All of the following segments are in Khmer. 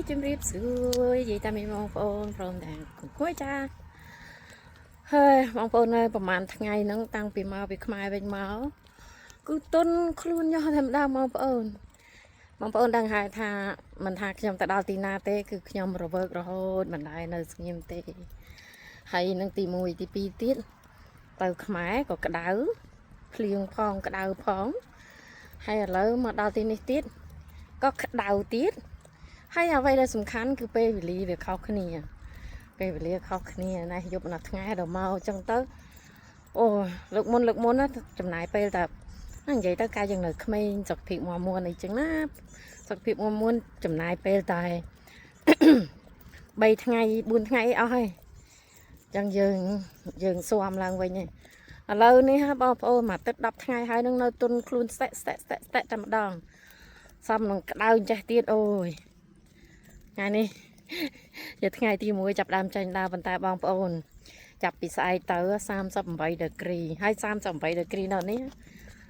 ជំរាបសួរនិយាយតាមបងប្អូនព្រមទាំងគួយចាហើយបងប្អូននៅប្រហែលថ្ងៃហ្នឹងតាំងពីមកពីខ្មែរវិញមកគឺទុនខ្លួនយោធម្មតាបងប្អូនដឹងហើយថាមិនថាខ្ញុំទៅដល់ទីណាទេគឺខ្ញុំរវើករហូតមិនដែរនៅស្ងៀមទេហើយនឹងទី1ទី2ទៀតទៅខ្មែរក៏ក្តៅភ្លៀងផងក្តៅផងហើយឥឡូវមកដល់ទីនេះទៀតក៏ក្តៅទៀតហើយអ្វីដែលសំខាន់គឺពេលវេលាវាខុសគ្នាពេលវេលាខុសគ្នាណាយប់ណាថ្ងៃដល់មកអញ្ចឹងទៅអូលើកមុនណាចំណាយពេលតែនិយាយទៅកាលយើងនៅក្មេងសុខភាពមួនអីចឹងណាសុខភាពមួនចំណាយពេលតែ 3 ថ្ងៃ 4 ថ្ងៃអស់ហើយអញ្ចឹងយើងស៊ាំឡើងវិញហើយឥឡូវនេះបងប្អូនមួយទឹក10ថ្ងៃហើយនឹងនៅទុនខ្លួនស្ទែតែម្ដងសំនឹងក្តៅចេះទៀតអូយថ្ងៃនេះជាថ្ងៃទី1ចាប់ដើមចេញដើរប៉ុន្តែបងប្អូនចាប់ពីស្អែកទៅ38ដឺក្រេហើយ38ដឺក្រេនៅនេះ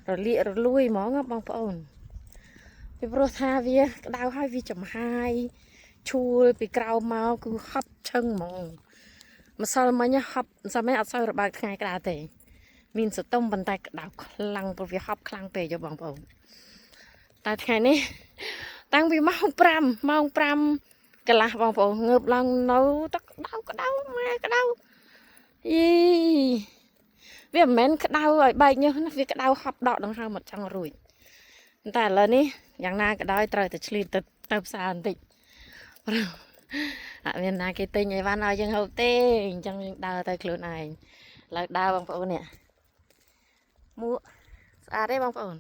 រលាករលួយហ្មងបងប្អូនពីព្រោះថាវាក្តៅហើយវាចំហាយឈួលពីក្រោមមកគឺហប់ឈឹងហ្មងម្សិលមិញហប់ម្សិលមិញអត់សូវរបើកថ្ងៃក្តៅទេមានសតុំប៉ុន្តែក្តៅខ្លាំងព្រោះវាហប់ខ្លាំងពេកយោបងប្អូនតែថ្ងៃនេះតាំងពីម៉ោង5កន្លះបងប្អូនងើបឡើងនៅទឹកក្តៅម៉ែក្តៅយីវាមិនមែនក្តៅឲ្យបែកញើសណាវាក្តៅហប់ដកដង្ហើមមកចង់រួចតែឥឡូវនេះយ៉ាងណាក៏ដោយត្រូវតែឆ្លៀតទៅផ្សារបន្តិចអត់មានណាគេទិញអីវ៉ាន់ឲ្យយើងហូបទេអញ្ចឹងយើងដើរទៅខ្លួនឯងឡើយដើរបងប្អូននេះមួកស្អាតទេបងប្អូន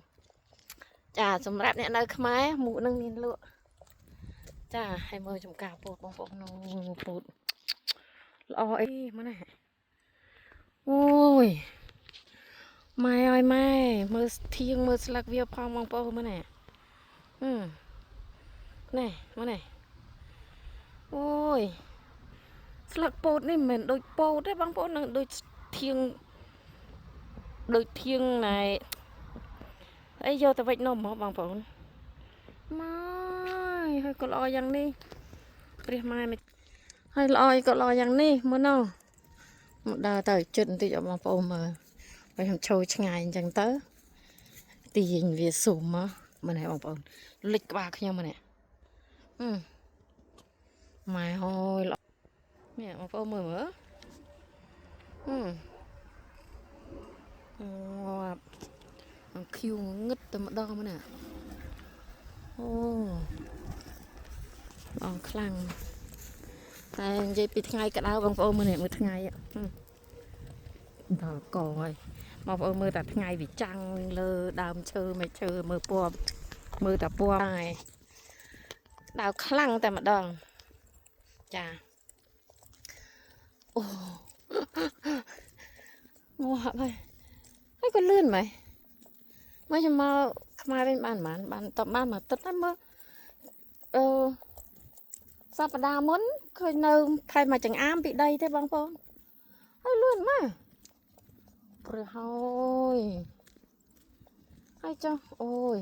ចាសម្រាប់អ្នកនៅខ្មែរមួកនឹងមានលក់ចាឲ្យមើលចំការពោតបងប្អូននោះពោតល្អអីមកណាអូយម៉ែអើយម៉ែមើលធៀងមើលស្លឹកវាផងបងប្អូនមើលណានេះមកនេះអូយស្លឹកពោតនេះមិនមែនដូចពោតទេបងប្អូននឹងដូចធៀងណែអីយកទៅវិចនំមកបងប្អូនម៉ែហើយក៏ល្អយ៉ាងនេះព្រះម៉ែមិនហើយល្អអីក៏ល្អយ៉ាងនេះមើលណោះមកដើរទៅជិតបន្តិចបងប្អូនមើលបើខ្ញុំឈរឆ្ងាយអញ្ចឹងទៅទាញវាស៊ុំមកមើលនេះបងប្អូនលិចក្បាលខ្ញុំមកនេះម៉ែហយល្អនេះបងប្អូនមើលអូខៀវងឹតតែម្ដងមកនេះអូបងខ្លាំងតែនិយាយពីថ្ងៃក្តៅបងប្អូនមើលនេះមើលថ្ងៃដល់កហើយបងប្អូនមើលតែថ្ងៃវាចាំងលើដើមឈើមេឈើមើលពណ៌មើលតែពណ៌ហើយដៅខ្លាំងតែម្ដងចាអូងាប់ហើយក៏លឿនម៉េចមកខ្ញុំមកខ្មែរវិញបានមកទឹកតែមើលសប្តាហ៍មុនឃើញនៅថែមមកចង្អាមពីដីទេបងប្អូនហើយលឿនម៉េចព្រះហើយចុះអូយ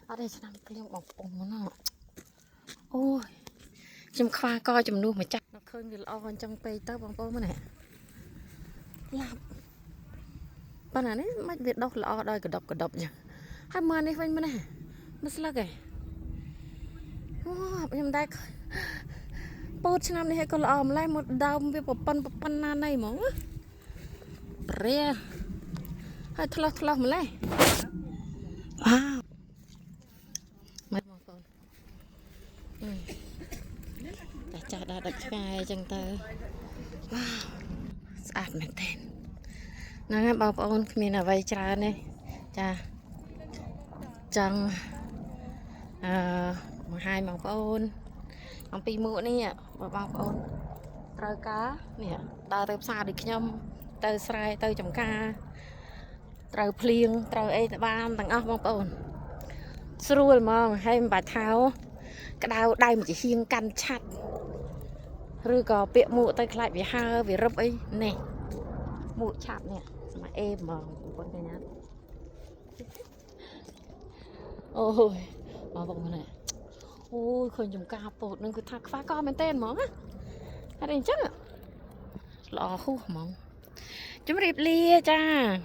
អត់ទេឆ្នាំភ្លៀងបងប្អូនមកណោះអូយខ្ញុំខ្វះកជំនួសម្ចាស់ដល់ឃើញវាល្អអញ្ចឹងពេកទៅបងប្អូនមើលនេះឡាប់ប៉ុន្តែនេះមិនវាដុះល្អដោយកដប់អញ្ចឹងហើយមើលនេះវិញមើលនេះមើលស្លឹកឯងអូខ្ញុំដែរពោតឆ្នាំនេះក៏ល្អម្ល៉េះមកដើមវាប៉ុណ្ណាណៃហ្មងព្រះហើយឆ្លោះម្ល៉េះវ៉ាវមើលបងប្អូនតែចាស់ដល់ដឹកឆ្ងាយអញ្ចឹងទៅវ៉ាវស្អាតមែនទែនហ្នឹងហើយបងប្អូនគ្មានអ្វីច្រើនទេចាចង់បង្ហាញបងប្អូនអំពីមួកនេះបងប្អូនត្រូវការនេះដើរទៅផ្សារដូចខ្ញុំទៅស្រែទៅចំការត្រូវភ្លៀងត្រូវអីទៅបានទាំងអស់បងប្អូនស្រួលហ្មងហើយមិនបាច់ថោក្តៅដៃមួយជាហៀងកាន់ឆាត់ឬក៏ពាក់មួកទៅខ្លាចវាហើវារឹបអីនេះមួកឆាប់នេះស្មាអេហ្មងបងប្អូនឃើញណាអូយបងប្អូននេះ ôi khơi dùng cà bột nên cứ thắc phá con bên tên mỏng á anh chắc ạ lọ khu mỏng chúng riệp lia cha